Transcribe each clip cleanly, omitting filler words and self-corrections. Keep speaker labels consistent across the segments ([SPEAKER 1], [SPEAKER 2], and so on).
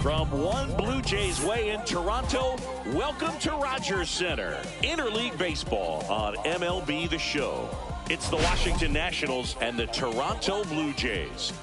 [SPEAKER 1] From one Blue Jays way in Toronto, welcome to Rogers Center. Interleague Baseball on MLB The Show. It's the Washington Nationals and the Toronto Blue Jays.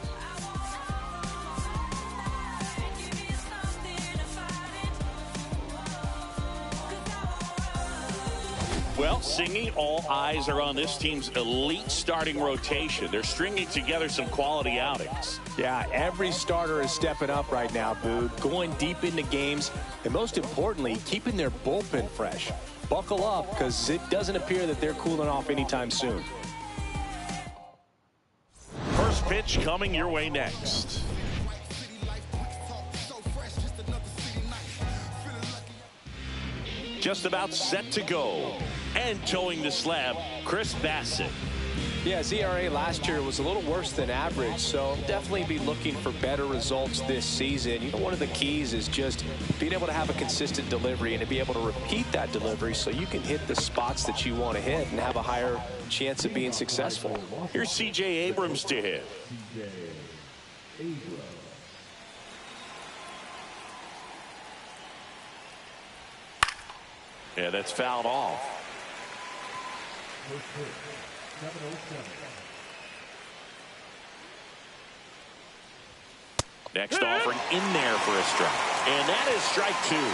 [SPEAKER 1] Well, singing, all eyes are on this team's elite starting rotation. They're stringing together some quality outings.
[SPEAKER 2] Yeah, every starter is stepping up right now, Boog, going deep into games, and most importantly, keeping their bullpen fresh. Buckle up, because it doesn't appear that they're cooling off anytime soon.
[SPEAKER 1] First pitch coming your way next. Just about set to go. And towing the slab, Chris Bassitt.
[SPEAKER 2] Yeah, his ERA last year was a little worse than average, so definitely be looking for better results this season. You know, one of the keys is just being able to have a consistent delivery and to be able to repeat that delivery so you can hit the spots that you want to hit and have a higher chance of being successful.
[SPEAKER 1] Here's C.J. Abrams to hit. Yeah, that's fouled off. Next offering in there for a strike. And that is strike two.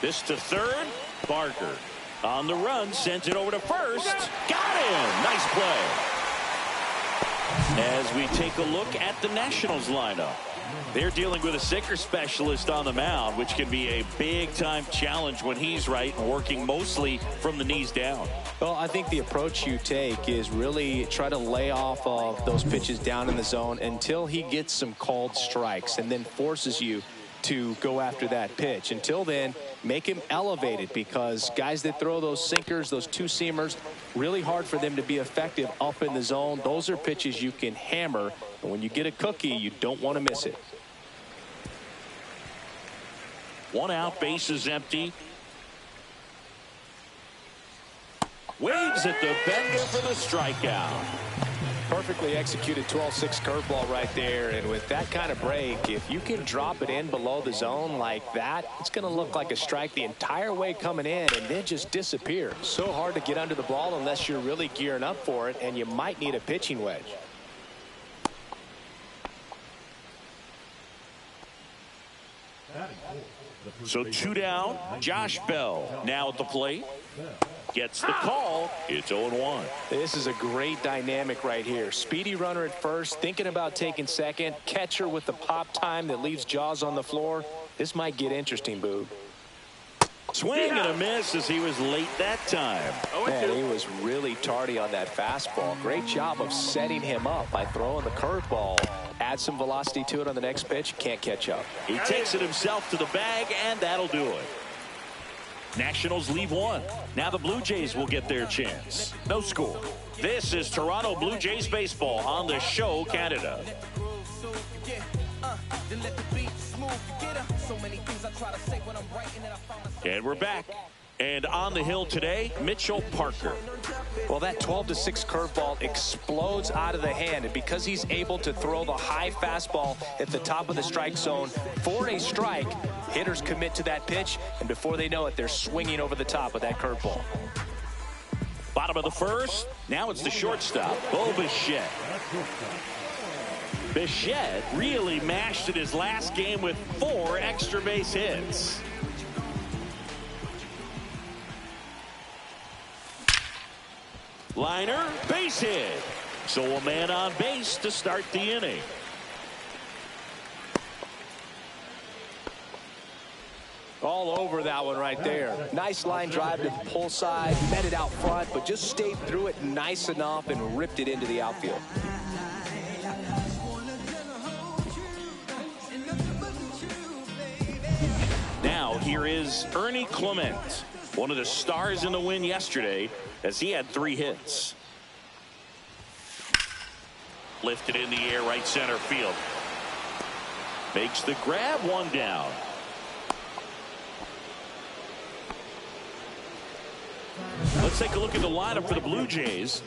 [SPEAKER 1] This to third. Barker on the run, sends it over to first. Got him. Nice play. As we take a look at the Nationals lineup. They're dealing with a sinker specialist on the mound, which can be a big-time challenge when he's right and working mostly from the knees down.
[SPEAKER 2] Well, I think the approach you take is really try to lay off of those pitches down in the zone until he gets some called strikes and then forces you to go after that pitch. Until then, make him elevated, because guys that throw those sinkers, those two-seamers, really hard for them to be effective up in the zone. Those are pitches you can hammer, and when you get a cookie, you don't want to miss it.
[SPEAKER 1] One out, base is empty. Waves at the bender for the strikeout.
[SPEAKER 2] Perfectly executed 12-6 curveball right there, and with that kind of break, if you can drop it in below the zone like that, it's going to look like a strike the entire way coming in and then just disappear. So hard to get under the ball unless you're really gearing up for it, and you might need a pitching wedge.
[SPEAKER 1] So two down. Josh Bell now at the plate. Gets the call. It's 0-1.
[SPEAKER 2] This is a great dynamic right here. Speedy runner at first, thinking about taking second. Catcher with the pop time that leaves Jaws on the floor. This might get interesting, Boo.
[SPEAKER 1] Swing and a miss as he was late that time.
[SPEAKER 2] Man, he was really tardy on that fastball. Great job of setting him up by throwing the curveball. Add some velocity to it on the next pitch. Can't catch up.
[SPEAKER 1] He takes it himself to the bag, and that'll do it. Nationals leave one. Now the Blue Jays will get their chance. No score. This is Toronto Blue Jays baseball on the Show Canada. And we're back. And on the hill today, Mitchell Parker.
[SPEAKER 2] Well, that 12-6 curveball explodes out of the hand, and because he's able to throw the high fastball at the top of the strike zone for a strike, hitters commit to that pitch, and before they know it, they're swinging over the top of that curveball.
[SPEAKER 1] Bottom of the first. Now it's the shortstop, Bo Bichette. Bichette really mashed in his last game with 4 extra base hits. Liner, base hit. So a man on base to start the inning.
[SPEAKER 2] All over that one right there. Nice line drive to the pull side, met it out front, but just stayed through it nice enough and ripped it into the outfield.
[SPEAKER 1] Now here is Ernie Clement, one of the stars in the win yesterday, as he had 3 hits. Lifted in the air, right center field. Makes the grab, 1 down. Let's take a look at the lineup for the Blue Jays.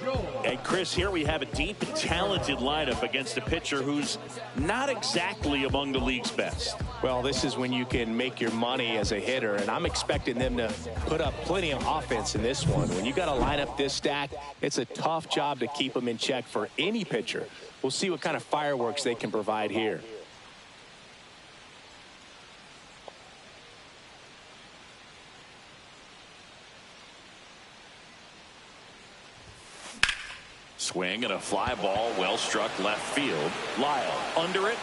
[SPEAKER 1] And Chris, here we have a deep and talented lineup against a pitcher who's not exactly among the league's best.
[SPEAKER 2] Well, this is when you can make your money as a hitter, and I'm expecting them to put up plenty of offense in this one. When you got a lineup this stacked, it's a tough job to keep them in check for any pitcher. We'll see what kind of fireworks they can provide here.
[SPEAKER 1] Swing and a fly ball, well struck left field. Lyle under it.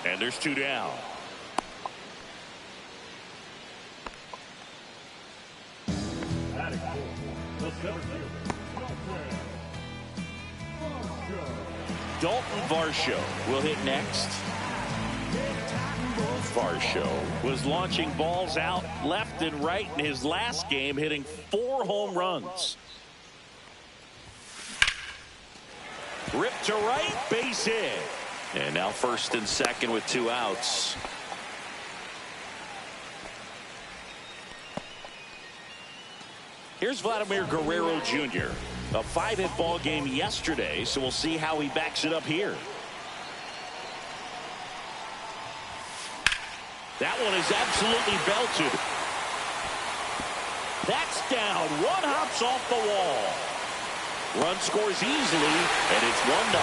[SPEAKER 1] And there's 2 down. Dalton Varsho will hit next. Varsho was launching balls out left and right in his last game, hitting 4 home runs. Ripped to right, base hit. And now first and second with 2 outs. Here's Vladimir Guerrero Jr. A 5-hit ball game yesterday, so we'll see how he backs it up here. That one is absolutely belted. That's down. One hops off the wall. Run scores easily, and it's 1-0.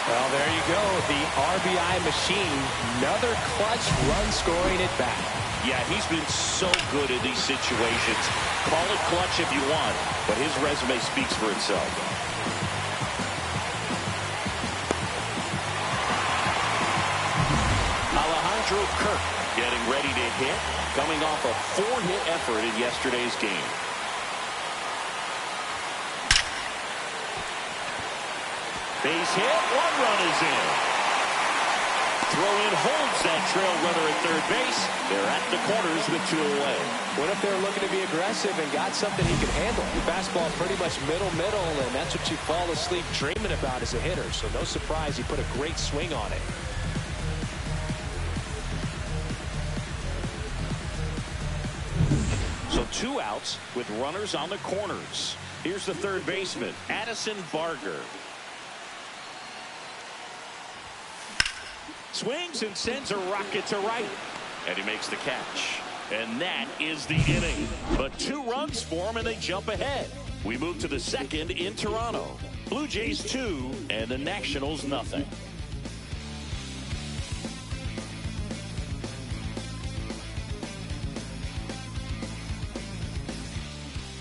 [SPEAKER 2] Well, there you go. The RBI machine. Another clutch run scoring at bat.
[SPEAKER 1] Yeah, he's been so good in these situations. Call it clutch if you want, but his resume speaks for itself. Alejandro Kirk getting ready to hit, coming off a 4-hit effort in yesterday's game. Base hit, 1 run is in. Throw in holds that trail runner at third base. They're at the corners with 2 away.
[SPEAKER 2] What if they're looking to be aggressive and got something he can handle? The fastball pretty much middle, and that's what you fall asleep dreaming about as a hitter. So no surprise he put a great swing on it.
[SPEAKER 1] So 2 outs with runners on the corners. Here's the third baseman, Addison Barger. Swings and sends a rocket to right. And he makes the catch. And that is the inning. But 2 runs for him, and they jump ahead. We move to the second in Toronto. Blue Jays 2 and the Nationals nothing.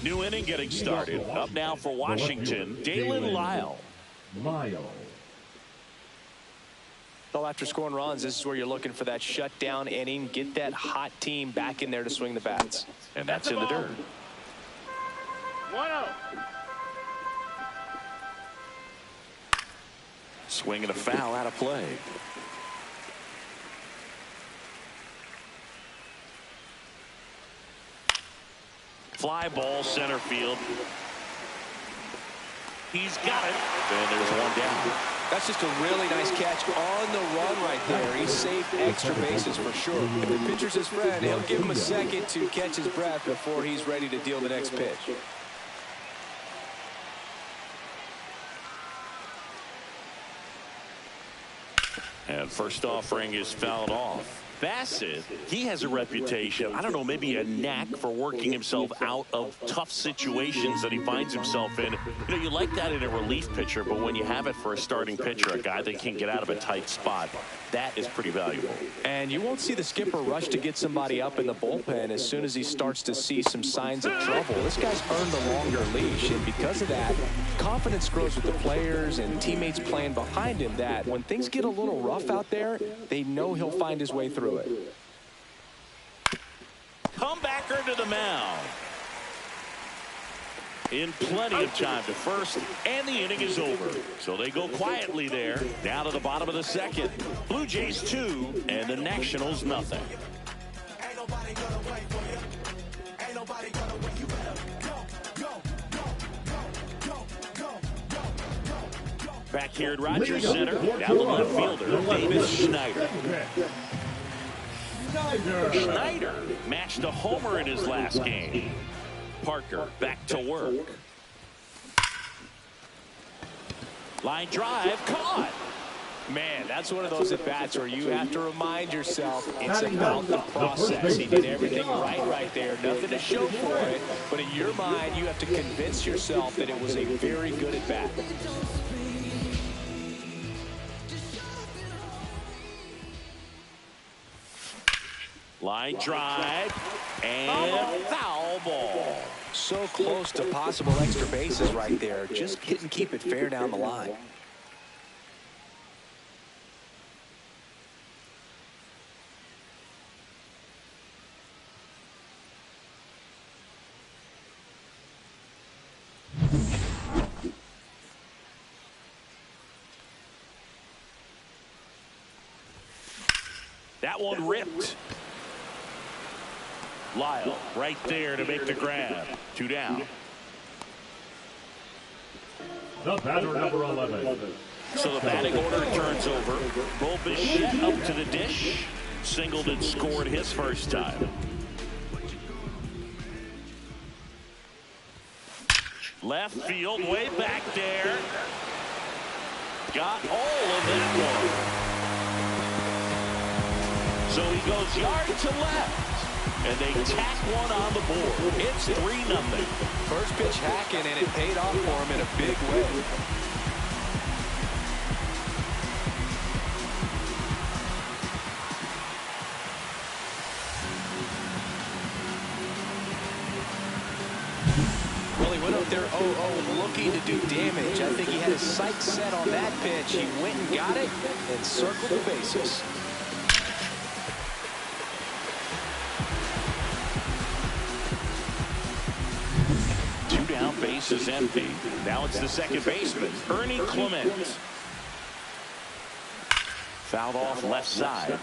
[SPEAKER 1] New inning getting started. Up now for Washington, Dalen Lyle.
[SPEAKER 2] Well, after scoring runs, this is where you're looking for that shutdown inning. Get that hot team back in there to swing the bats.
[SPEAKER 1] And that's in the dirt.
[SPEAKER 3] 1-0.
[SPEAKER 1] Swing and a foul out of play. Fly ball center field. He's got it. And there's 1 down.
[SPEAKER 2] That's just a really nice catch on the run right there. He saved extra bases for sure. If the pitcher's his friend, he'll give him a second to catch his breath before he's ready to deal the next pitch.
[SPEAKER 1] And first offering is fouled off. Bassett, he has a reputation, I don't know, maybe a knack for working himself out of tough situations that he finds himself in. You know, you like that in a relief pitcher, but when you have it for a starting pitcher, a guy that can get out of a tight spot, that is pretty valuable.
[SPEAKER 2] And you won't see the skipper rush to get somebody up in the bullpen as soon as he starts to see some signs of trouble. This guy's earned a longer leash, and because of that, confidence grows with the players and teammates playing behind him that when things get a little rough out there, they know he'll find his way through it.
[SPEAKER 1] Comebacker to the mound. In plenty of time to first, and the inning is over. So they go quietly there. Down to the bottom of the second. Blue Jays 2 and the Nationals nothing. Back here at Rogers Center, down the left fielder, Davis Schneider. Schneider matched a homer in his last game. Parker back to work. Line drive, caught.
[SPEAKER 2] Man, that's one of those at-bats where you have to remind yourself it's about the process. He did everything right there. Nothing to show for it. But in your mind, you have to convince yourself that it was a very good at-bat.
[SPEAKER 1] Line drive and foul ball.
[SPEAKER 2] So close to possible extra bases right there. Just couldn't keep it fair down the line.
[SPEAKER 1] That one ripped. Lyle right there to make the grab. 2 down.
[SPEAKER 3] The batter, number 11.
[SPEAKER 1] So the batting order turns over. Bo Bichette up to the dish. Singleton scored his first time. Left field, way back there. Got all of that one. So he goes yard to left, and they tack one on the board. It's 3-0.
[SPEAKER 2] First pitch hacking, and it paid off for him in a big way. Well, he went up there 0-0 looking to do damage. I think he had his sights set on that pitch. He went and got it and circled the bases.
[SPEAKER 1] 2 down, base is empty. Now it's the second baseman, Ernie Clement. Fouled off left side.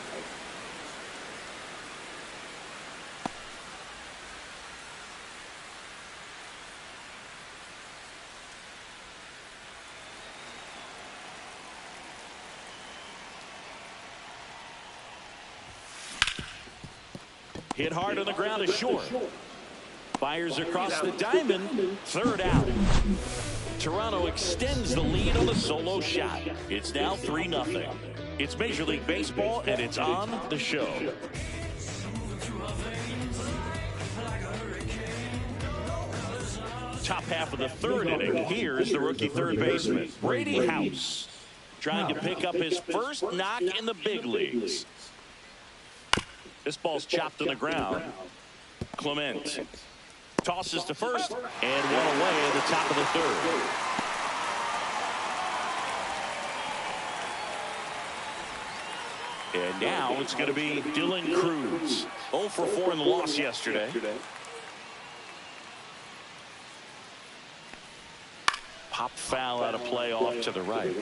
[SPEAKER 1] Hit hard on the ground is short. Fires across the diamond. 3rd out. Toronto extends the lead on the solo shot. It's now 3-0. It's Major League Baseball, and it's on the show. Top half of the 3rd inning. Here's the rookie third baseman, Brady House, trying to pick up his first knock in the big leagues. This ball's chopped on the ground. Clement tosses to first, and one away at the top of the 3rd. And now it's going to be Dylan Cruz. 0 for 4 in the loss yesterday. Pop foul out of play off to the right.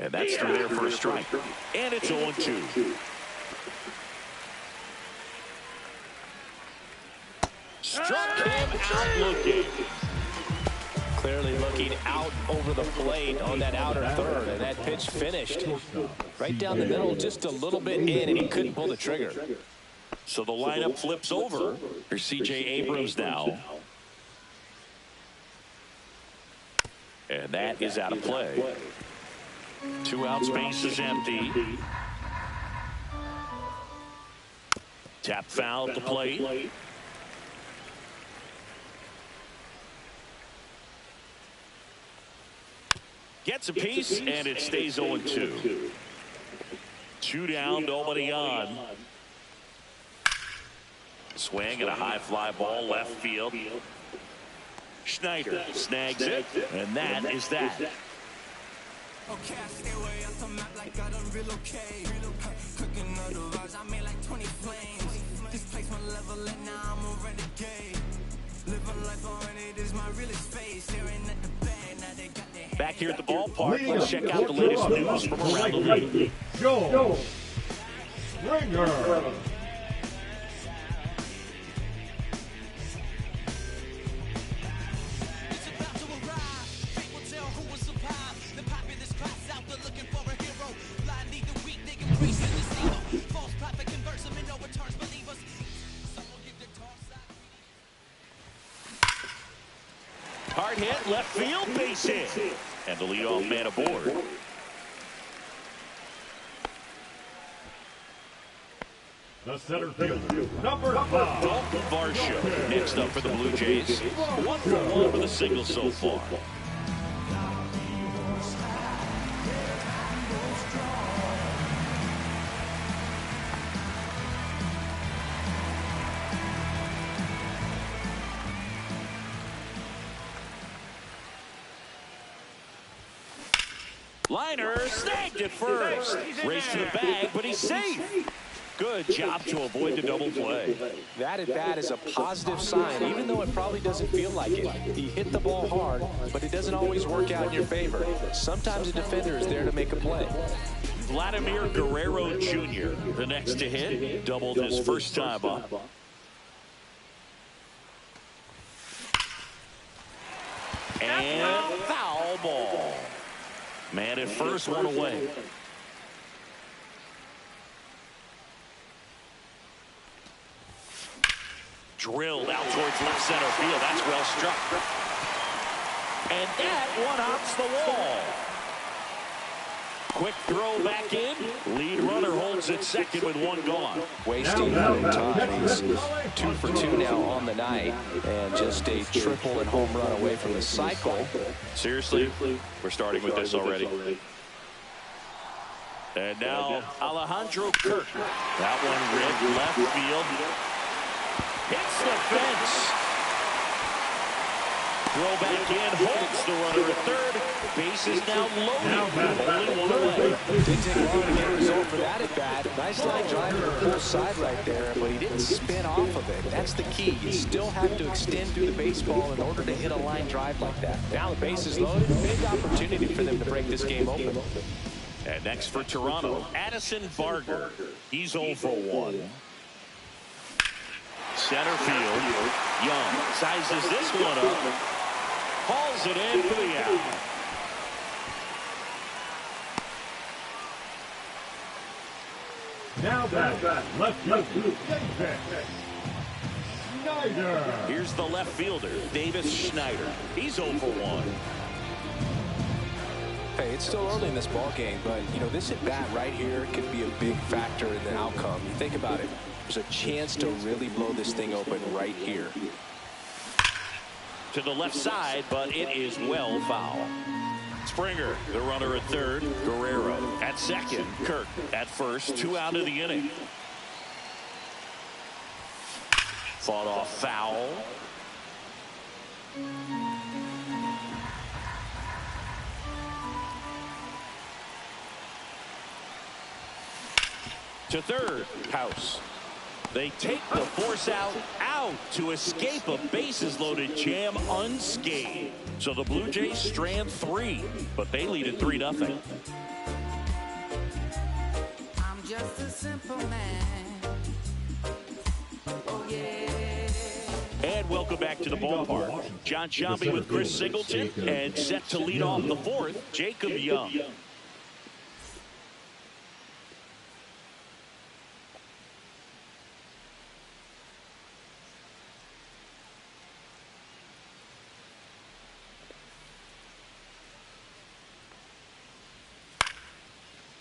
[SPEAKER 1] And that's through there for a strike. And it's 0-2. Struck him out looking.
[SPEAKER 2] Clearly looking out over the plate on that outer 3rd, and that pitch finished right down the middle, just a little bit in, and he couldn't pull the trigger.
[SPEAKER 1] So the lineup flips over for C.J. Abrams now. And that is out of play. 2 outs, base is empty. Tap foul at the plate. Gets a piece, and it stays 0-2. 2 down, nobody on. Swing and a high fly ball left field. Schneider snags it, and that is that.
[SPEAKER 4] Okay, I stay way off the map like I done relocate. Cooking otherwise, I made like 20 flames. This place my level and now I'm a renegade. Living life on it is my realest face. Staring at the bag, now they got their
[SPEAKER 1] Back here at the ballpark, let's check out the latest news from around the league.
[SPEAKER 3] Joe Springer.
[SPEAKER 4] It's about to arrive. Fate will tell who will survive. The populace class
[SPEAKER 1] hit, left field, base hit. And the leadoff man aboard.
[SPEAKER 3] The center fielder, number 5,
[SPEAKER 1] Dalton Varsho next up for the Blue Jays. 1 for 1 with a single so far. Liner snagged at first. Race to the bag, but he's safe. Good job to avoid the double play.
[SPEAKER 2] That at bat is a positive sign, even though it probably doesn't feel like it. He hit the ball hard, but it doesn't always work out in your favor. Sometimes a defender is there to make a play.
[SPEAKER 1] Vladimir Guerrero Jr., the next to hit, doubled his first time up. And foul ball. Man at first, one away. Drilled out towards left center field. That's well struck. And that one hops the wall. Quick throw back in. Lead runner holds at second with one gone.
[SPEAKER 2] Wasting no time. He's 2 for 2 now on the night, and just a triple and home run away from the cycle.
[SPEAKER 1] Seriously, we're starting with this already. And now Alejandro Kirk. That one ripped left field. Hits the fence. Throw back in, holds the runner at third. Base is now loaded. Only one away.
[SPEAKER 2] Didn't take long to get a result for that at bat. Nice line drive to the full side right there, but he didn't spin off of it. That's the key. You still have to extend through the baseball in order to hit a line drive like that. Now the base is loaded. Big opportunity for them to break this game open.
[SPEAKER 1] And next for Toronto, Addison Barger. He's 0 for 1. Center field. Young sizes this one up. Hauls it in for the out.
[SPEAKER 3] Now back, left field, Schneider.
[SPEAKER 1] Here's the left fielder, Davis Schneider. He's 0 for 1.
[SPEAKER 2] Hey, it's still early in this ball game, but you know, this at bat right here could be a big factor in the outcome. You think about it. There's a chance to really blow this thing open right here.
[SPEAKER 1] To the left side, but it is well foul. Springer, the runner at third. Guerrero at second. Kirk at first. 2 out of the inning. Fought off foul. To third, House. They take the force out to escape a bases-loaded jam unscathed. So the Blue Jays strand 3, but they lead at 3-0.
[SPEAKER 4] I'm just a simple man. Oh, yeah.
[SPEAKER 1] And welcome back to the ballpark. John Sciambi with Chris Singleton, and set to lead off the 4th, Jacob Young.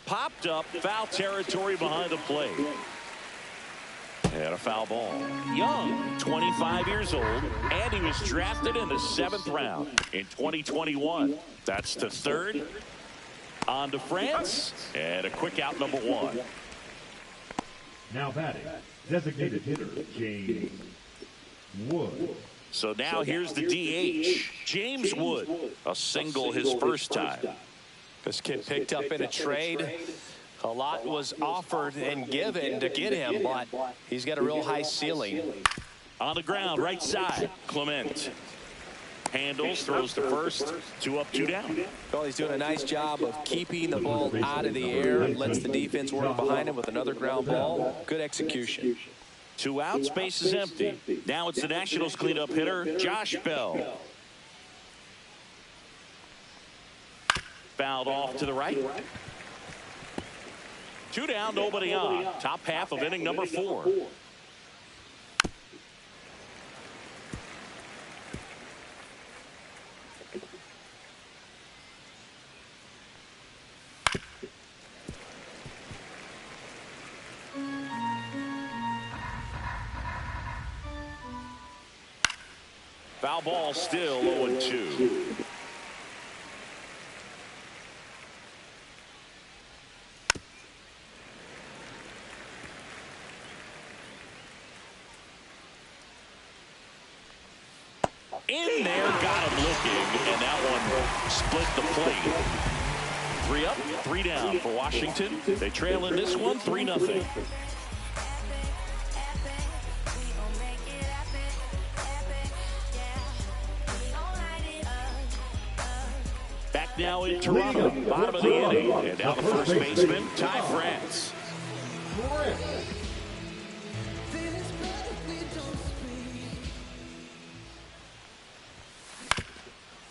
[SPEAKER 1] Popped up, foul territory behind the plate. And a foul ball. Young, 25 years old, and he was drafted in the 7th round in 2021. That's to third. On to France, and a quick out, number 1.
[SPEAKER 3] Now batting, designated hitter, James Wood.
[SPEAKER 1] So now here's the DH, James Wood, a single his first time.
[SPEAKER 2] This kid picked up in a trade. A lot was offered and given to get him, but he's got a real high ceiling.
[SPEAKER 1] On the ground, right side, Clement. Handles, throws to first, 2 up, 2 down.
[SPEAKER 2] Well, he's doing a nice job of keeping the ball out of the air, lets the defense work behind him with another ground ball. Good execution.
[SPEAKER 1] 2 outs, base is empty. Now it's the Nationals cleanup hitter, Josh Bell. Fouled off to the right. 2 down, nobody on. Top half of inning number 4. Foul ball still 0-2. In there, got him looking, and that one split the plate. 3 up, 3 down for Washington. They trail in this one 3-0. Back now in Toronto, bottom of the inning, and now the first baseman, Ty France.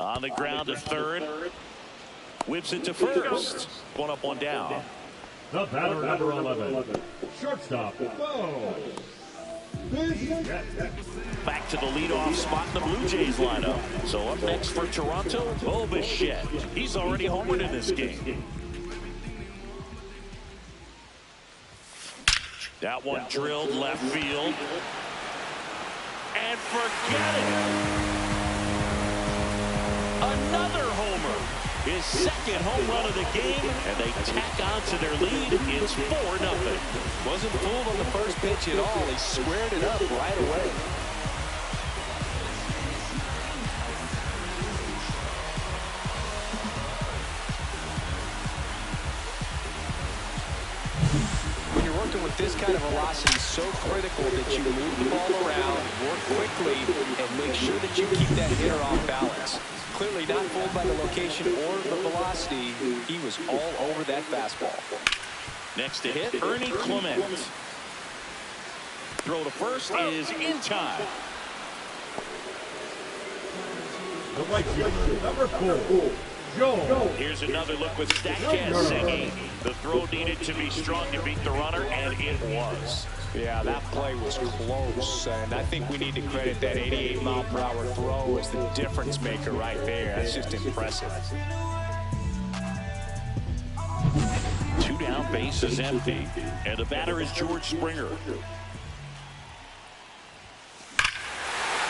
[SPEAKER 1] On the ground to third. Whips it to first. 1 up, 1 down.
[SPEAKER 3] The batter, number 11. Shortstop, Bo.
[SPEAKER 1] Back to the leadoff spot in the Blue Jays lineup. So up next for Toronto, Bo Bichette. He's already homered in this game. That one drilled left field. And forget it. Another homer. His second home run of the game, and they tack on to their lead. It's 4-0.
[SPEAKER 2] Wasn't fooled on the first pitch at all. He squared it up right away. When you're working with this kind of velocity, so critical that you move the ball around, work quickly, and make sure that you keep that hitter off balance. Clearly not fooled by the location or the velocity. He was all over that fastball.
[SPEAKER 1] Next to hit, Ernie Clement. Throw to first is in time.
[SPEAKER 3] The right fielder, number 4, Joe.
[SPEAKER 1] Here's another look with Statcast singing. The throw needed to be strong to beat the runner, and it was.
[SPEAKER 2] Yeah, that play was close, and I think we need to credit that 88-mile-per-hour throw as the difference maker right there. That's just impressive.
[SPEAKER 1] 2 down, base is empty, and the batter is George Springer.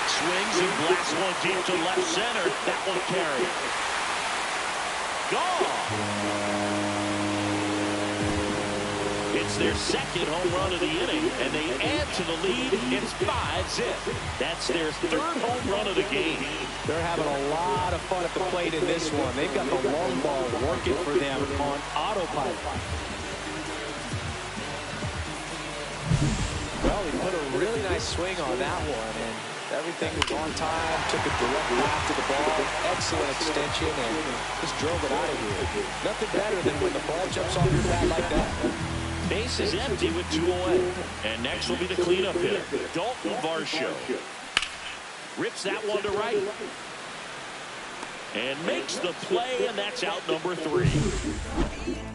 [SPEAKER 1] Swings and blasts one deep to left center. That one carried. Gone. It's their second home run of the inning, and they add to the lead. It's 5-zip. That's their third home run of the game.
[SPEAKER 2] They're having a lot of fun at the plate in this one. They've got the long ball working for them on autopilot. Well, he put a really nice swing on that one, and everything was on time, took a direct path to the ball, excellent extension, and just drove it out of here. Nothing better than when the ball jumps off your bat like that.
[SPEAKER 1] Base is empty with 2 away. And next will be the cleanup hitter, Dalton Varsho. Rips that one to right. And makes the play, and that's out number 3.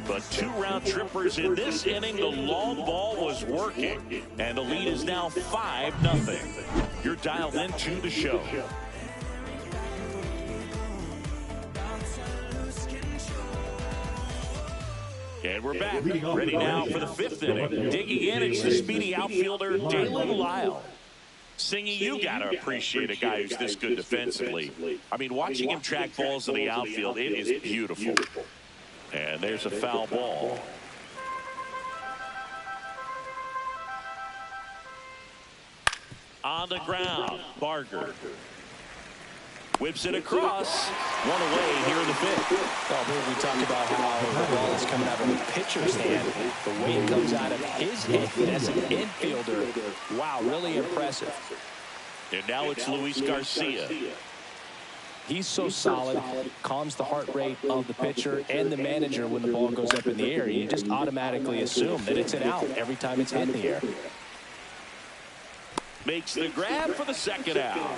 [SPEAKER 1] But 2 round trippers in this inning. The long ball was working, and the lead is now 5-0. You're dialed into the show. And we're back, ready now for the 5th inning. Digging in, it's the speedy outfielder, Dalen Lyle. Singy, you got to appreciate a guy who's this good defensively. I mean, watching him track balls in the outfield, it is beautiful. And there's a foul ball. On the ground, Barger. Whips it across. 1 away here in the 5th.
[SPEAKER 2] Well, we talked about how the ball is coming out of the pitcher's hand. The way it comes out of his hand as an infielder. Wow, really impressive.
[SPEAKER 1] And now it's Luis Garcia.
[SPEAKER 2] He's so solid, calms the heart rate of the pitcher and the manager when the ball goes up in the air. You just automatically assume that it's an out every time it's hit in the air.
[SPEAKER 1] Makes the grab for the second out.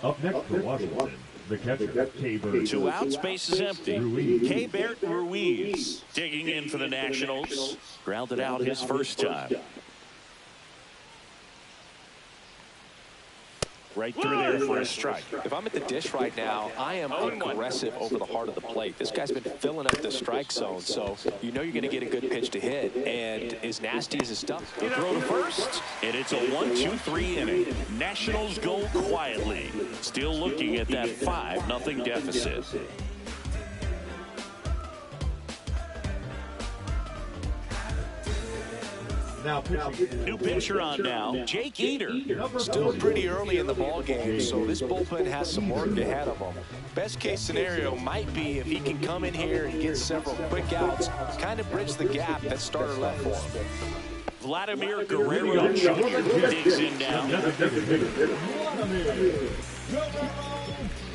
[SPEAKER 3] Up next for Washington, the catcher, Keibert.
[SPEAKER 1] 2 outs, base is empty. Keibert Ruiz digging in for the Nationals. Grounded out his first time. Right through there for a strike.
[SPEAKER 2] If I'm at the dish right now, I am aggressive over the heart of the plate. This guy's been filling up the strike zone, so you know you're going to get a good pitch to hit. And as nasty as his stuff.
[SPEAKER 1] He'll throw to first, and it's a 1-2-3 inning. Nationals go quietly. Still looking at that 5-0 deficit.
[SPEAKER 3] Now pitching.
[SPEAKER 1] New pitcher on now, Jake Eder.
[SPEAKER 2] Still pretty early in the ball game, so this bullpen has some work ahead of them. Best case scenario might be if he can come in here and get several quick outs, kind of bridge the gap that starter left for him.
[SPEAKER 1] Vladimir Guerrero Jr. digs in now.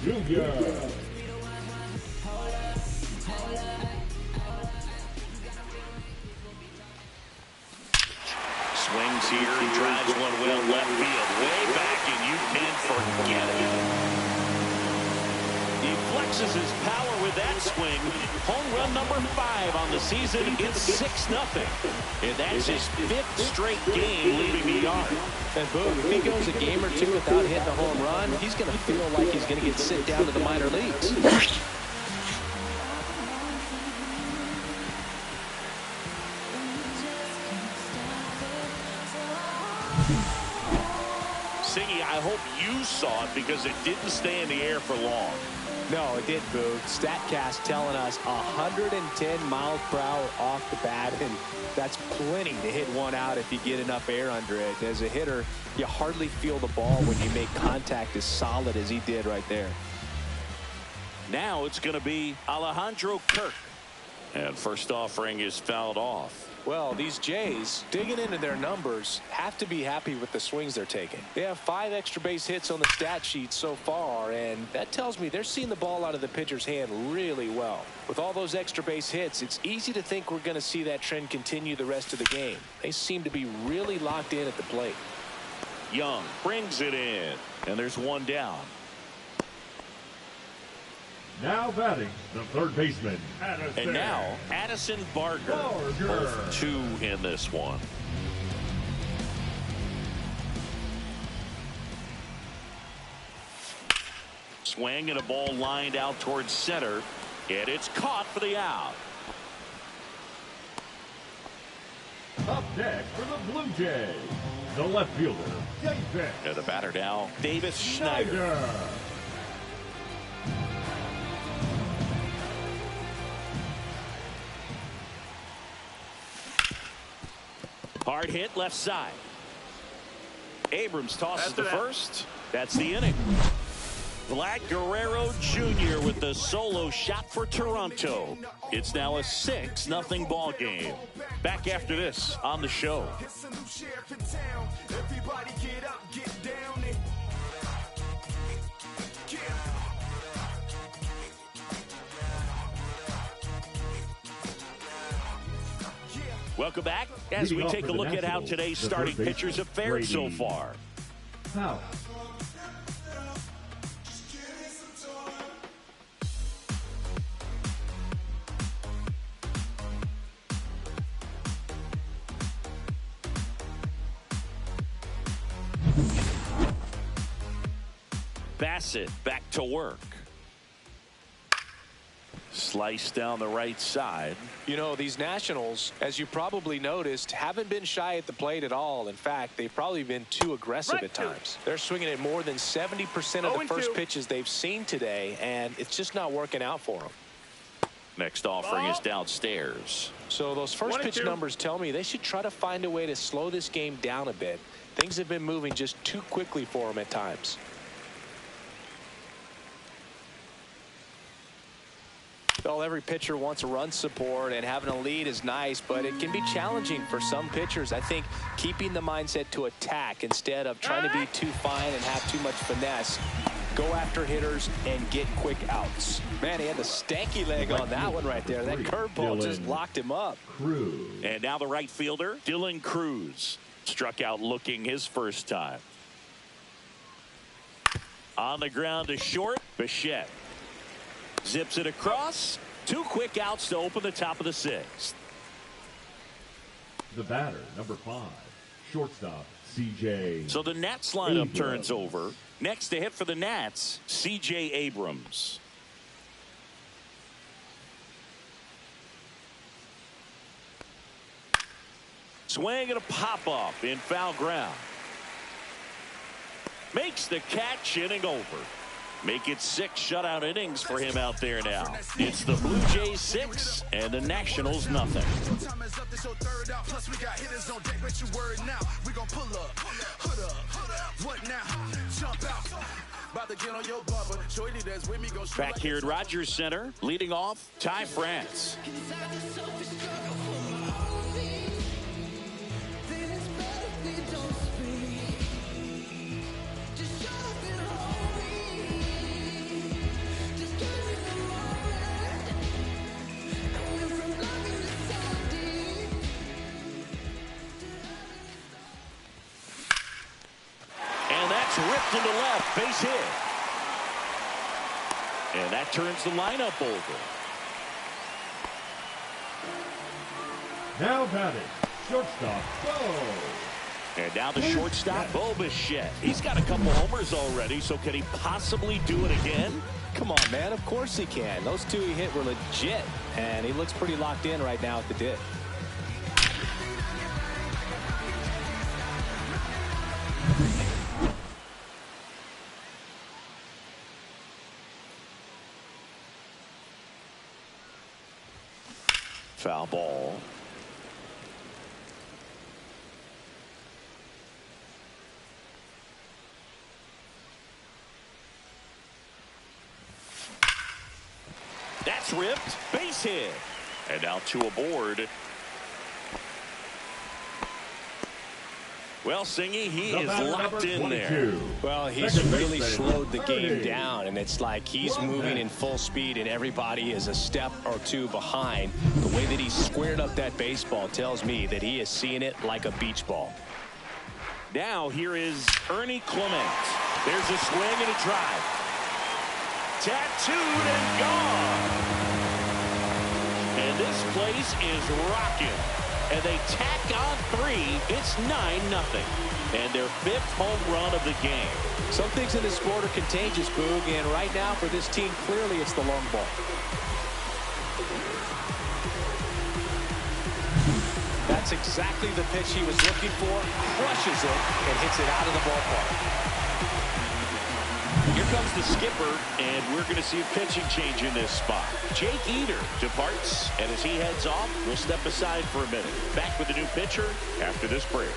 [SPEAKER 3] Jr.
[SPEAKER 1] Swings here and drives one well left field. Way back, and you can forget it. He flexes his power with that swing. Home run number 5 on the season. It's 6-0. And that's his 5th straight game leaving the yard.
[SPEAKER 2] And boom, if he goes a game or two without hitting a home run, he's going to feel like he's going to get sent down to the minor leagues.
[SPEAKER 1] Siggy, I hope you saw it because it didn't stay in the air for long.
[SPEAKER 2] No, it didn't, Boog. StatCast telling us 110 miles per hour off the bat, and that's plenty to hit one out if you get enough air under it. As a hitter, you hardly feel the ball when you make contact as solid as he did right there.
[SPEAKER 1] Now it's going to be Alejandro Kirk. And first offering is fouled off.
[SPEAKER 2] Well, these Jays, digging into their numbers, have to be happy with the swings they're taking. They have 5 extra base hits on the stat sheet so far, and that tells me they're seeing the ball out of the pitcher's hand really well. With all those extra base hits, it's easy to think we're going to see that trend continue the rest of the game. They seem to be really locked in at the plate.
[SPEAKER 1] Young brings it in, and there's one down.
[SPEAKER 3] Now batting, the third baseman, Addison.
[SPEAKER 1] And now, Addison Barger. Both 2 in this one. Swing and a ball lined out towards center. And it's caught for the out.
[SPEAKER 3] Up next for the Blue Jays, the left fielder, Davis.
[SPEAKER 1] And the batter now, Davis Schneider. Hard hit left side. Abrams tosses to first. That's the inning. Vlad Guerrero Jr. with the solo shot for Toronto. It's now a 6-0 ball game. Back after this on the show. Welcome back as we take a look at how today's starting pitchers have fared so far.
[SPEAKER 3] How?
[SPEAKER 1] Bassett back to work. Slice down the right side.
[SPEAKER 2] You know, these Nationals, as you probably noticed, haven't been shy at the plate at all. In fact, they've probably been too aggressive at times. They're swinging at more than 70% of the first pitches they've seen today, and it's just not working out for them.
[SPEAKER 1] Next offering is downstairs.
[SPEAKER 2] So those first pitch numbers tell me they should try to find a way to slow this game down a bit. Things have been moving just too quickly for them at times. Well, every pitcher wants a run support, and having a lead is nice, but it can be challenging for some pitchers. I think keeping the mindset to attack instead of trying to be too fine and have too much finesse. Go after hitters and get quick outs. Man, he had the stanky leg on that one right there. That curveball just locked him up.
[SPEAKER 3] Cruz.
[SPEAKER 1] And now the right fielder, Dylan Cruz. Struck out looking his first time. On the ground to short, Bichette. Zips it across. 2 quick outs to open the top of the 6th.
[SPEAKER 3] The batter, number 5, shortstop, CJ.
[SPEAKER 1] So the Nats lineup
[SPEAKER 3] Abrams.
[SPEAKER 1] turns over. Next to hit for the Nats, C.J. Abrams. Swing and a pop-up in foul ground. Makes the catch, inning over. Make it 6 shutout innings for him out there now. It's the Blue Jays 6 and the Nationals nothing. Back here at Rogers Center, leading off, Ty France. Ripped into left, base hit. And that turns the lineup over.
[SPEAKER 3] Now batting, shortstop, Bo.
[SPEAKER 1] And now the shortstop, Bo Bichette. He's got a couple homers already, so can he possibly do it again?
[SPEAKER 2] Come on, man. Of course he can. Those 2 he hit were legit, and he looks pretty locked in right now at the dip.
[SPEAKER 1] Foul ball. That's ripped. Base hit. And now 2 aboard. Well, Singy, he is locked in there.
[SPEAKER 2] Well, he's really slowed the game down, and it's like he's moving in full speed, and everybody is a step or 2 behind. The way that he squared up that baseball tells me that he is seeing it like a beach ball.
[SPEAKER 1] Now here is Ernie Clement. There's a swing and a drive. Tattooed and gone. And this place is rocking. And they tack on 3. It's 9-0. And their 5th home run of the game.
[SPEAKER 2] Some things in this sport are contagious, Boog, and right now for this team, clearly it's the long ball. That's exactly the pitch he was looking for. Crushes it and hits it out of the ballpark.
[SPEAKER 1] Here comes the skipper, and we're going to see a pitching change in this spot. Jake Eder departs, and as he heads off, we'll step aside for a minute. Back with the new pitcher after this break.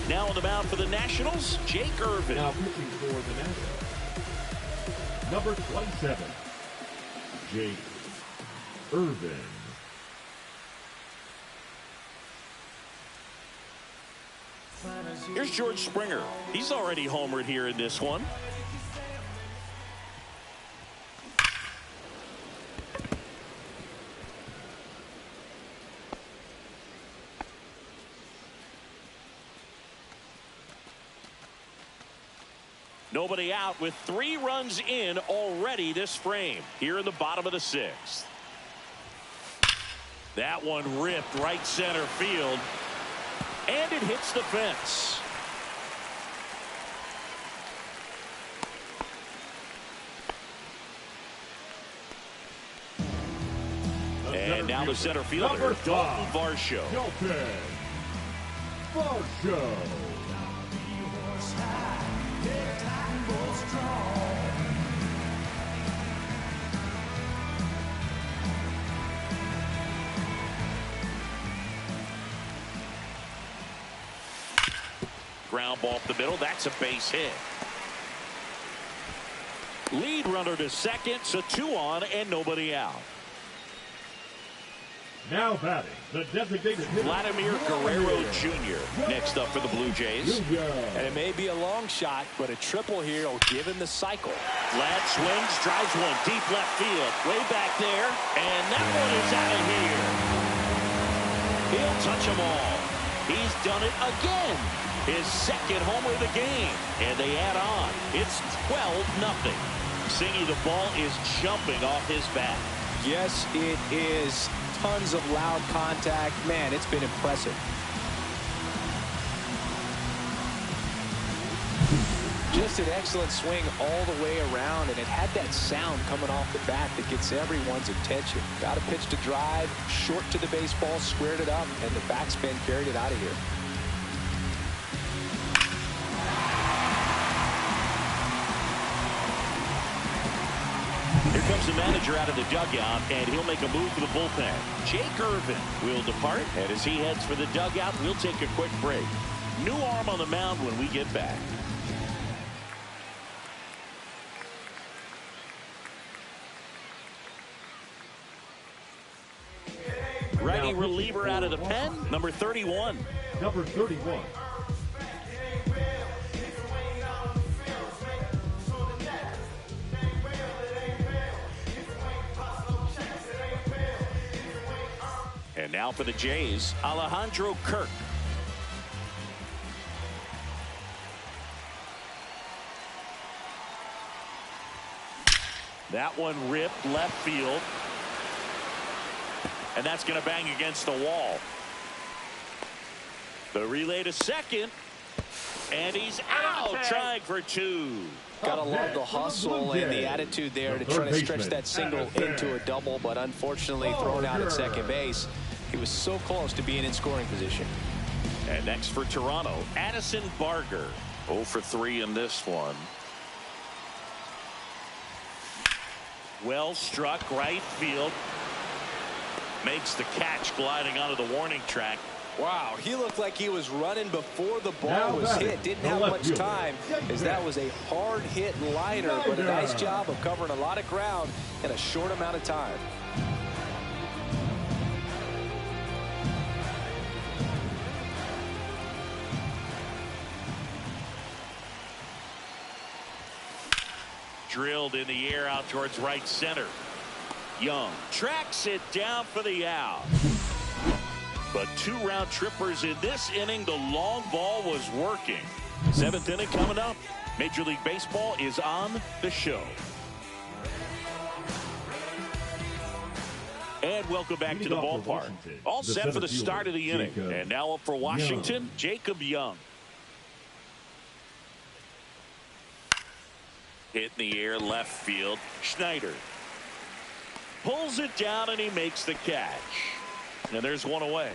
[SPEAKER 1] Now on the mound for the Nationals, Jake Irvin.
[SPEAKER 3] Now pitching for the Nationals, number 27, Jake Irvin.
[SPEAKER 1] Here's George Springer. He's already homered here in this one. Nobody out with 3 runs in already this frame here in the bottom of the 6th. That one ripped right center field. And it hits the fence. And now the center fielder, Dalton Varsho.
[SPEAKER 3] Dalton Varsho.
[SPEAKER 1] Ground ball up the middle. That's a base hit. Lead runner to second, so 2 on and nobody out.
[SPEAKER 3] Now batting, the designated hitter,
[SPEAKER 1] Vladimir Guerrero Jr. next up for the Blue Jays.
[SPEAKER 2] And it may be a long shot, but a triple here will give him the cycle.
[SPEAKER 1] Vlad swings, drives one deep left field. Way back there, and that one is out of here. He'll touch them all. He's done it again. His 2nd homer of the game. And they add on. It's 12-0. Singy, the ball is jumping off his bat.
[SPEAKER 2] Yes, it is. Tons of loud contact. Man, it's been impressive. Just an excellent swing all the way around, and it had that sound coming off the bat that gets everyone's attention. Got a pitch to drive, short to the baseball, squared it up, and the backspin carried it out of here.
[SPEAKER 1] Here comes the manager out of the dugout, and he'll make a move to the bullpen. Jake Irvin will depart, and as he heads for the dugout, we'll take a quick break. New arm on the mound when we get back. Righty reliever out of the pen, number 31.
[SPEAKER 3] Number 31.
[SPEAKER 1] And now for the Jays, Alejandro Kirk. That one ripped left field. And that's going to bang against the wall. The relay to second. And he's out, trying for two.
[SPEAKER 2] Gotta love the hustle and the attitude there to try to stretch that single into a double, but unfortunately thrown out at second base. He was so close to being in scoring position.
[SPEAKER 1] And next for Toronto, Addison Barger. 0 for 3 in this one. Well struck right field. Makes the catch gliding onto the warning track.
[SPEAKER 2] Wow, he looked like he was running before the ball was hit. Didn't have much time, as that was a hard hit liner, but a nice job of covering a lot of ground in a short amount of time.
[SPEAKER 1] Drilled in the air out towards right center. Young tracks it down for the out. But 2 round trippers in this inning. The long ball was working. 7th inning coming up. Major League Baseball is on the show. And welcome back to the ballpark. All set for the start of the inning. And now up for Washington, Jacob Young. Hit in the air left field. Schneider pulls it down and he makes the catch. And there's one away.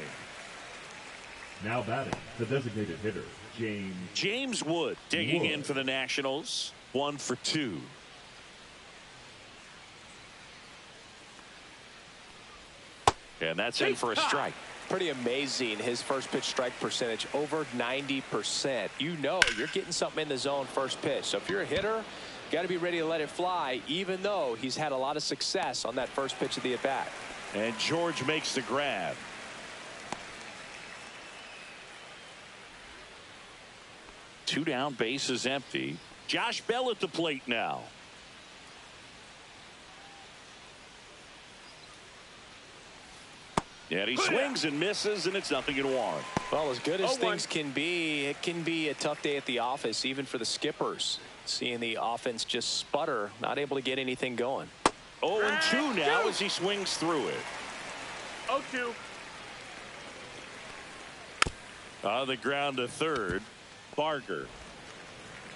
[SPEAKER 3] Now batting, the designated hitter,
[SPEAKER 1] James Wood digging in for the Nationals. 1 for 2. And that's in for a strike.
[SPEAKER 2] Pretty amazing, his first pitch strike percentage, over 90%. You know you're getting something in the zone first pitch. So if you're a hitter, got to be ready to let it fly, even though he's had a lot of success on that first pitch of the at-bat.
[SPEAKER 1] And George makes the grab. Two down, base is empty. Josh Bell at the plate now. And he swings and misses, and it's 0-1.
[SPEAKER 2] Well, as good as things can be, it can be a tough day at the office, even for the skippers. Seeing the offense just sputter, not able to get anything going.
[SPEAKER 1] 0-2 now as he swings through it.
[SPEAKER 5] 0-2.
[SPEAKER 1] On the ground to third. Barger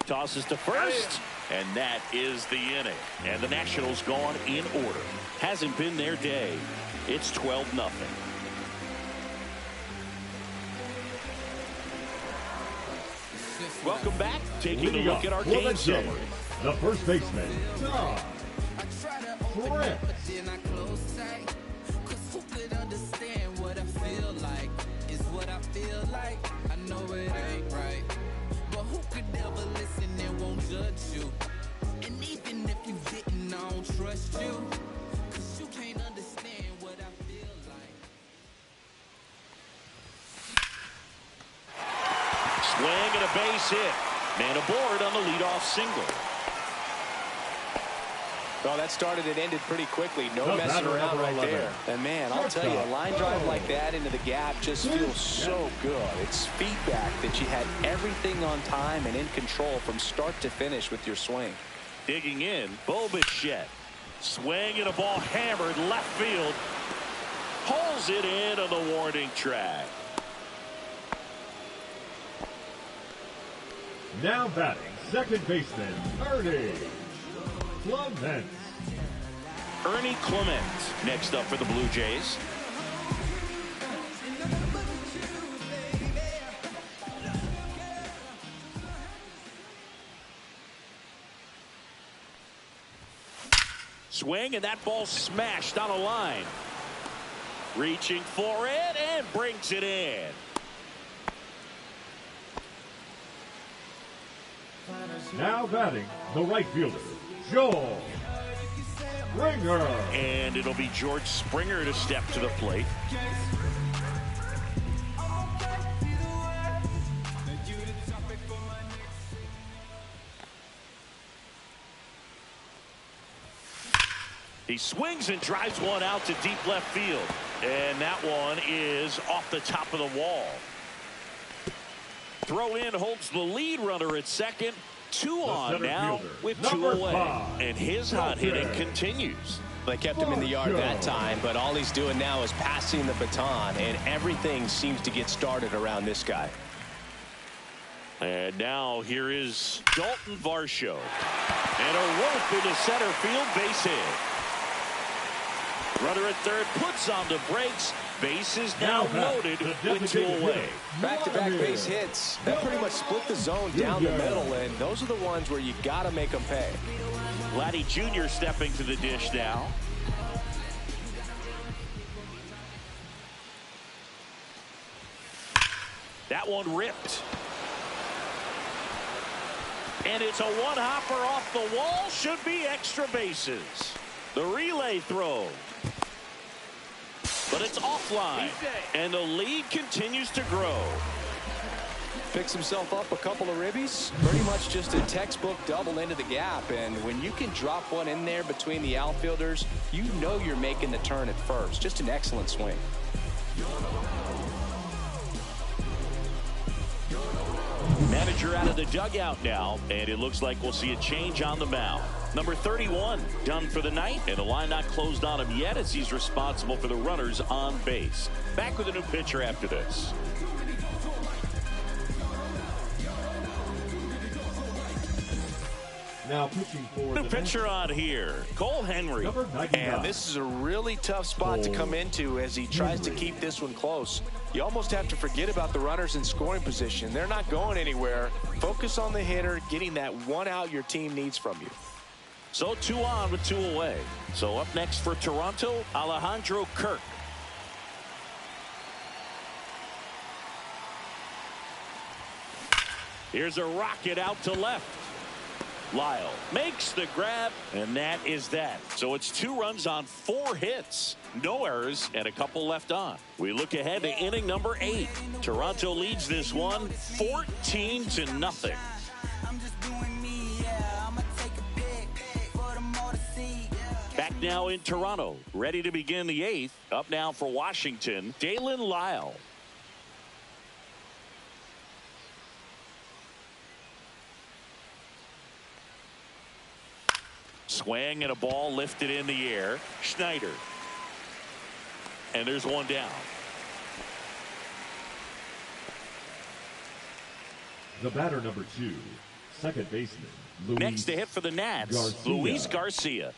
[SPEAKER 1] tosses to first, and that is the inning. And the Nationals gone in order. Hasn't been their day. It's 12-0. Welcome back. Taking a look at our game summary.
[SPEAKER 3] The first baseman, Tom Prince.
[SPEAKER 4] You. And even if you didn't, I don't trust you, 'cause you can't understand what I feel like.
[SPEAKER 1] Swing and a base hit. Man aboard on the leadoff single.
[SPEAKER 2] Well, that started and ended pretty quickly. No messing around right there. And man, I'll tell you, a line drive like that into the gap just feels so good. It's feedback that you had everything on time and in control from start to finish with your swing.
[SPEAKER 1] Digging in, Bo Bichette. Swing and a ball hammered left field. Pulls it in on the warning track.
[SPEAKER 3] Now batting, second baseman, Ernie Clement.
[SPEAKER 1] Ernie Clement next up for the Blue Jays. Swing, and that ball smashed on a line. Reaching for it and brings it in.
[SPEAKER 3] Now batting, the right fielder, Joel Springer.
[SPEAKER 1] And it'll be George Springer to step to the plate. He swings and drives one out to deep left field. And that one is off the top of the wall. Throw in holds the lead runner at second. Two on now with two away. And his hot hitting continues.
[SPEAKER 2] They kept him in the yard that time, but all he's doing now is passing the baton, and everything seems to get started around this guy.
[SPEAKER 1] And now here is Dalton Varsho. And a rope into center field, base hit. Runner at third puts on the brakes. Base is now loaded with two away.
[SPEAKER 2] Back-to-back base hits. That pretty much split the zone down the middle, and those are the ones where you got to make them pay.
[SPEAKER 1] Vladdy Jr. stepping to the dish now. That one ripped. And it's a one-hopper off the wall. Should be extra bases. The relay throw. But it's offline, and the lead continues to grow.
[SPEAKER 2] Picks himself up a couple of ribbies. Pretty much just a textbook double into the gap. And when you can drop one in there between the outfielders, you know you're making the turn at first. Just an excellent swing.
[SPEAKER 1] Manager out of the dugout now, and it looks like we'll see a change on the mound. Number 31 done for the night, and the line not closed on him yet as he's responsible for the runners on base. Back with a new pitcher after this.
[SPEAKER 3] Now pitching for
[SPEAKER 1] New pitcher on here, Cole Henry.
[SPEAKER 2] And this is a really tough spot to come into as he tries to keep this one close. You almost have to forget about the runners in scoring position. They're not going anywhere. Focus on the hitter, getting that one out your team needs from you.
[SPEAKER 1] So 2 on with 2 away. So up next for Toronto, Alejandro Kirk. Here's a rocket out to left. Lyle makes the grab, and that is that. So it's 2 runs on 4 hits. No errors and a couple left on. We look ahead to inning number 8. Toronto leads this one 14-0. Back now in Toronto, ready to begin the 8th. Up now for Washington, Dalen Lyle. Swing and a ball lifted in the air. Schneider. And there's one down.
[SPEAKER 3] The batter number 2, second baseman, Luis
[SPEAKER 1] Next to hit for the Nats,
[SPEAKER 3] Garcia.
[SPEAKER 1] Luis Garcia.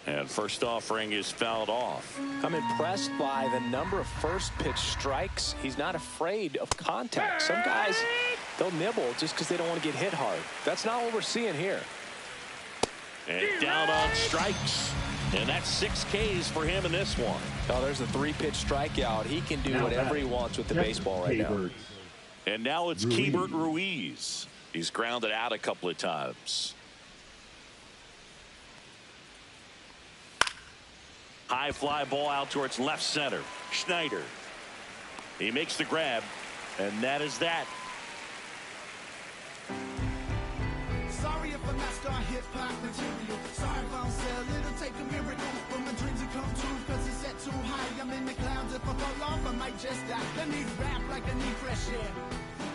[SPEAKER 1] And first offering is fouled off.
[SPEAKER 2] I'm impressed by the number of first pitch strikes. He's not afraid of contact. Some guys, they'll nibble just because they don't want to get hit hard. That's not what we're seeing here.
[SPEAKER 1] And down on strikes. And that's 6 Ks for him in this one.
[SPEAKER 2] Oh, there's a 3-pitch strikeout. He can do whatever he wants with the baseball right now.
[SPEAKER 1] And now it's Keibert Ruiz. He's grounded out a couple of times. High fly ball out towards left center. Schneider. He makes the grab, and that is that.
[SPEAKER 4] Sorry if I'm not star hip-hop material. Sorry if I don't sell, it'll take a miracle for my dreams to come true, cause it's set too high. I'm in the clouds, if I fall off I might just die. I need rap like I need fresh air.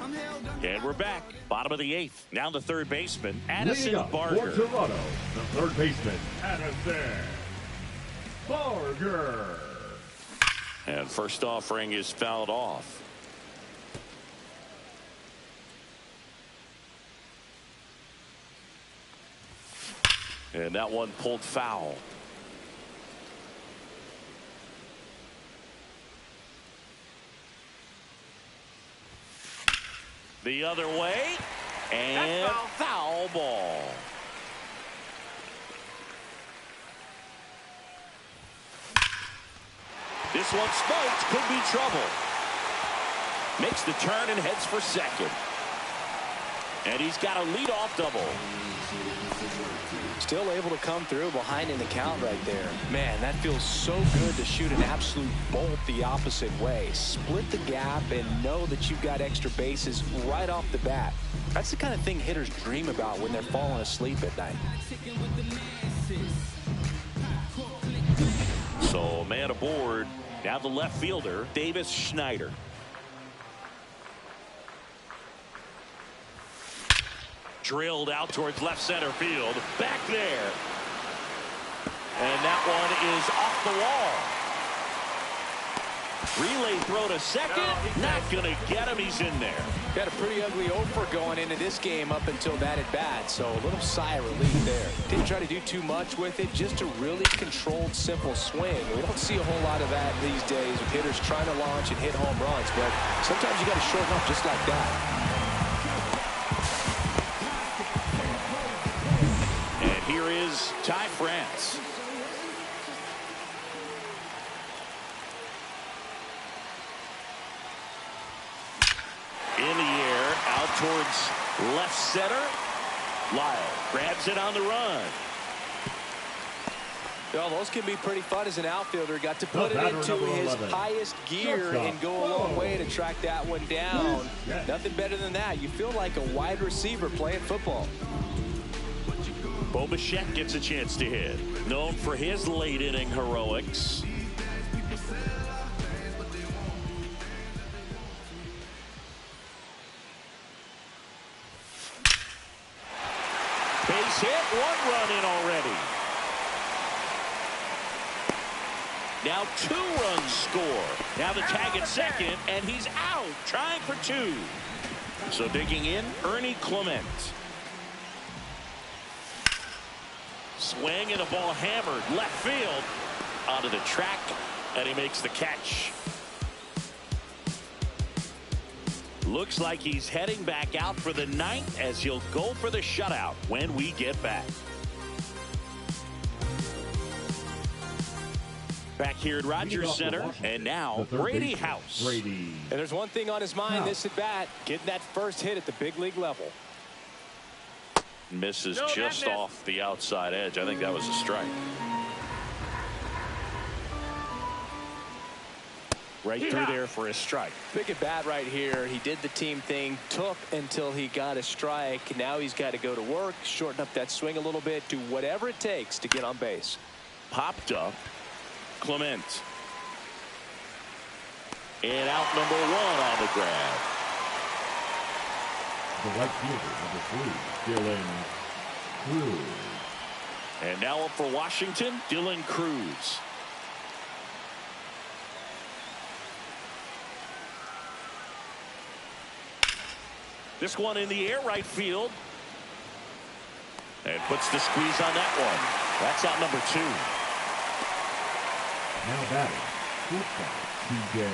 [SPEAKER 4] I'm held under.
[SPEAKER 1] And we're back. Bottom of the 8th. Now the third baseman, Addison
[SPEAKER 3] For
[SPEAKER 1] Barger.
[SPEAKER 3] Toronto, the third baseman, Addison Barger.
[SPEAKER 1] And first offering is fouled off. And that one pulled foul. The other way. And foul ball. This one spiked. Could be trouble. Makes the turn and heads for second. And he's got a leadoff double.
[SPEAKER 2] Still able to come through behind in the count right there. Man, that feels so good to shoot an absolute bolt the opposite way. Split the gap and know that you've got extra bases right off the bat. That's the kind of thing hitters dream about when they're falling asleep at night.
[SPEAKER 1] So man aboard. Now the left fielder, Davis Schneider. Drilled out towards left center field. Back there. And that one is off the wall. Relay throw to second. Not going to get him. He's in there.
[SPEAKER 2] Got a pretty ugly offer going into this game up until that at bat. So a little sigh of relief there. Didn't try to do too much with it. Just a really controlled, simple swing. We don't see a whole lot of that these days with hitters trying to launch and hit home runs. But sometimes you got to shorten up just like that.
[SPEAKER 1] Here is Ty France. In the air, out towards left center. Lyle grabs it on the run.
[SPEAKER 2] Well, those can be pretty fun as an outfielder. Got to put it into his highest gear and go a long way to track that one down. Nothing better than that. You feel like a wide receiver playing football.
[SPEAKER 1] Bo Bichette gets a chance to hit. Known for his late inning heroics. Base hit, 1 run in already. Now 2 runs score. Now the tag at second, and he's out, trying for 2. So digging in, Ernie Clement. Swing and the ball hammered left field onto the track, and he makes the catch. Looks like he's heading back out for the 9th as he'll go for the shutout when we get back. Back here at Rogers Center, and now Brady House.
[SPEAKER 3] Brady.
[SPEAKER 2] And there's one thing on his mind this at bat, getting that first hit at the big league level.
[SPEAKER 1] Misses just off the outside edge. I think that was a strike. Right through there for a strike.
[SPEAKER 2] Big at bat right here. He did the team thing, took until he got a strike. Now he's got to go to work, shorten up that swing a little bit, do whatever it takes to get on base.
[SPEAKER 1] Popped up. Clement. And out number 1 on the grab.
[SPEAKER 3] The right fielder, number 3, Dylan Cruz.
[SPEAKER 1] And now up for Washington, Dylan Cruz. This one in the air, right field. And puts the squeeze on that one. That's out number 2.
[SPEAKER 3] Now batting, C.J.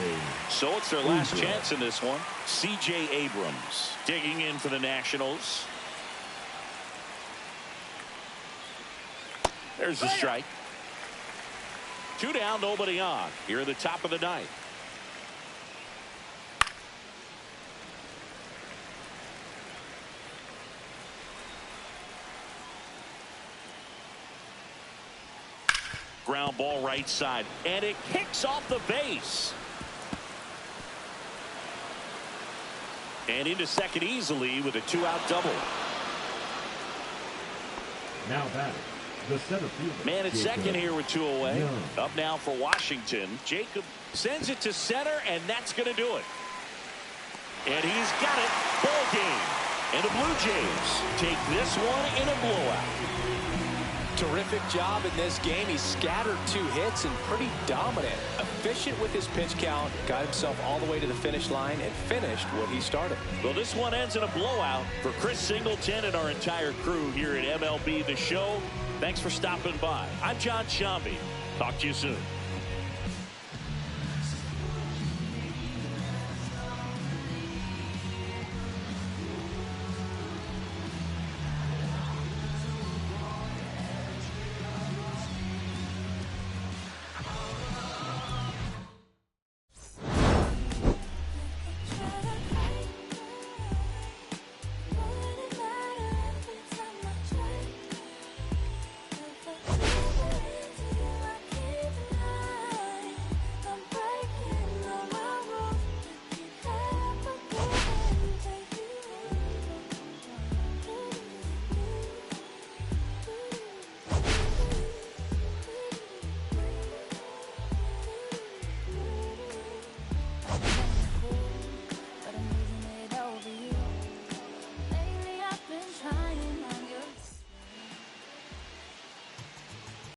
[SPEAKER 1] So it's their last chance in this one. C.J. Abrams digging in for the Nationals. There's the strike. 2 down, nobody on. Here at the top of the 9th. Ground ball right side, and it kicks off the base. And into second easily with a 2-out double.
[SPEAKER 3] Now batting, the center fielder.
[SPEAKER 1] Man at second here with 2 away.
[SPEAKER 3] Yeah.
[SPEAKER 1] Up now for Washington. Jacob sends it to center, and that's going to do it. And he's got it. Ball game. And the Blue Jays take this one in a blowout.
[SPEAKER 2] Terrific job in this game. He scattered 2 hits and pretty dominant. Efficient with his pitch count. Got himself all the way to the finish line and finished what he started.
[SPEAKER 1] Well, this one ends in a blowout for Chris Singleton and our entire crew here at MLB The Show. Thanks for stopping by. I'm John Sciambi. Talk to you soon.